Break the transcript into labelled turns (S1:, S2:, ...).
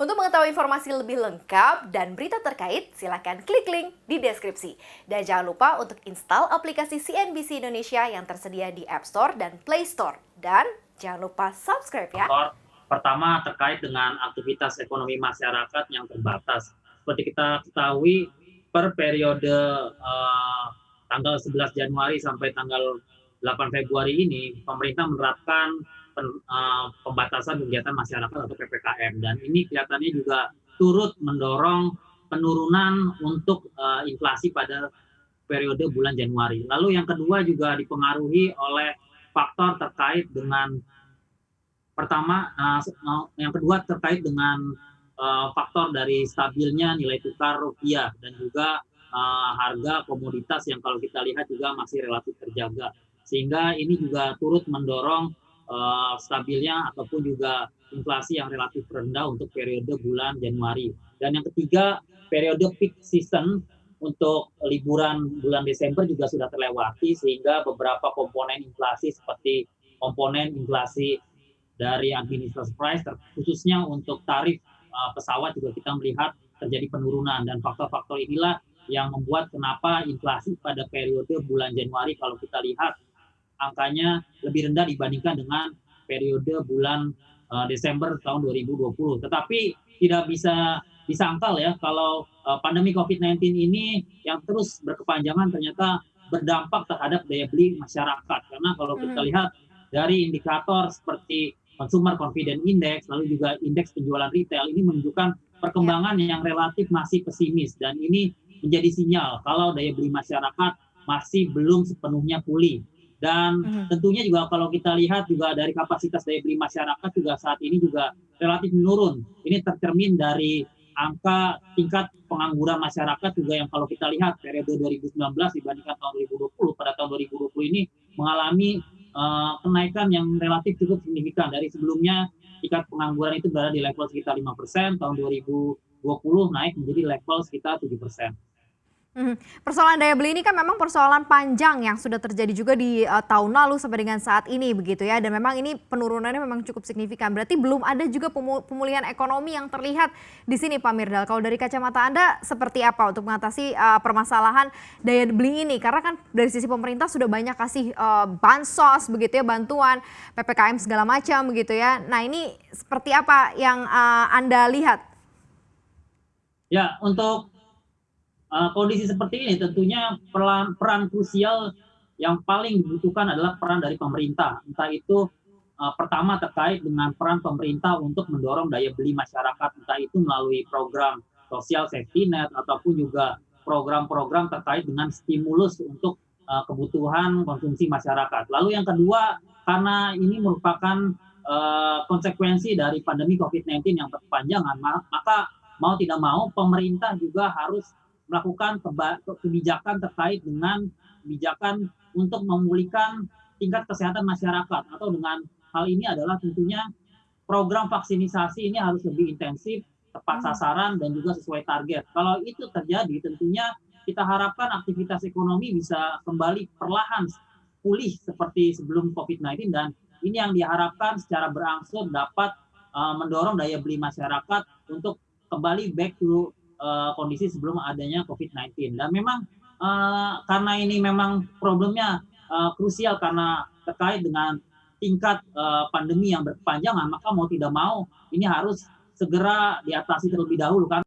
S1: Untuk mengetahui informasi lebih lengkap dan berita terkait, silakan klik link di deskripsi. Dan jangan lupa untuk install aplikasi CNBC Indonesia yang tersedia di App Store dan Play Store. Dan jangan lupa subscribe ya.
S2: Pertama terkait dengan aktivitas ekonomi masyarakat yang terbatas. Seperti kita ketahui, per periode tanggal 11 Januari sampai tanggal 8 Februari ini, pemerintah menerapkan pembatasan kegiatan masyarakat atau PPKM, dan ini kelihatannya juga turut mendorong penurunan untuk inflasi pada periode bulan Januari. Lalu yang kedua juga dipengaruhi oleh faktor terkait dengan yang kedua terkait dengan faktor dari stabilnya nilai tukar rupiah dan juga harga komoditas yang kalau kita lihat juga masih relatif terjaga, sehingga ini juga turut mendorong stabilnya ataupun juga inflasi yang relatif rendah untuk periode bulan Januari. Dan yang ketiga, periode peak season untuk liburan bulan Desember juga sudah terlewati, sehingga beberapa komponen inflasi seperti komponen inflasi dari administrasi price, khususnya untuk tarif pesawat juga kita melihat terjadi penurunan, dan faktor-faktor inilah yang membuat kenapa inflasi pada periode bulan Januari kalau kita lihat angkanya lebih rendah dibandingkan dengan periode bulan Desember tahun 2020. Tetapi tidak bisa disangkal ya kalau pandemi COVID-19 ini yang terus berkepanjangan ternyata berdampak terhadap daya beli masyarakat. Karena kalau kita lihat dari indikator seperti Consumer Confidence Index, lalu juga indeks penjualan retail, ini menunjukkan perkembangan yang relatif masih pesimis, dan ini menjadi sinyal kalau daya beli masyarakat masih belum sepenuhnya pulih. Dan tentunya juga kalau kita lihat juga dari kapasitas daya beli masyarakat juga saat ini juga relatif menurun. Ini tercermin dari angka tingkat pengangguran masyarakat juga yang kalau kita lihat periode 2019 dibandingkan tahun 2020, pada tahun 2020 ini mengalami kenaikan yang relatif cukup signifikan. Dari sebelumnya tingkat pengangguran itu berada di level sekitar 5%, tahun 2020 naik menjadi level sekitar 7%.
S1: Persoalan daya beli ini kan memang persoalan panjang yang sudah terjadi juga di tahun lalu sampai dengan saat ini begitu ya, dan memang ini penurunannya memang cukup signifikan. Berarti belum ada juga pemulihan ekonomi yang terlihat di sini, Pak Mirdal. Kalau dari kacamata Anda seperti apa untuk mengatasi permasalahan daya beli ini? Karena kan dari sisi pemerintah sudah banyak kasih bansos begitu ya, bantuan PPKM segala macam begitu ya. Nah, ini seperti apa yang Anda lihat?
S2: Ya, untuk kondisi seperti ini tentunya peran krusial yang paling dibutuhkan adalah peran dari pemerintah. Entah itu pertama terkait dengan peran pemerintah untuk mendorong daya beli masyarakat, entah itu melalui program sosial safety net ataupun juga program-program terkait dengan stimulus untuk kebutuhan konsumsi masyarakat. Lalu yang kedua, karena ini merupakan konsekuensi dari pandemi COVID-19 yang berkepanjangan, maka mau tidak mau pemerintah juga harus melakukan kebijakan terkait dengan kebijakan untuk memulihkan tingkat kesehatan masyarakat, atau dengan hal ini adalah tentunya program vaksinisasi ini harus lebih intensif, tepat sasaran, dan juga sesuai target. Kalau itu terjadi, tentunya kita harapkan aktivitas ekonomi bisa kembali perlahan pulih seperti sebelum COVID-19, dan ini yang diharapkan secara berangsur dapat mendorong daya beli masyarakat untuk kembali back to kondisi sebelum adanya COVID-19. Dan memang karena ini memang problemnya krusial karena terkait dengan tingkat pandemi yang berkepanjangan, maka mau tidak mau ini harus segera diatasi terlebih dahulu kan.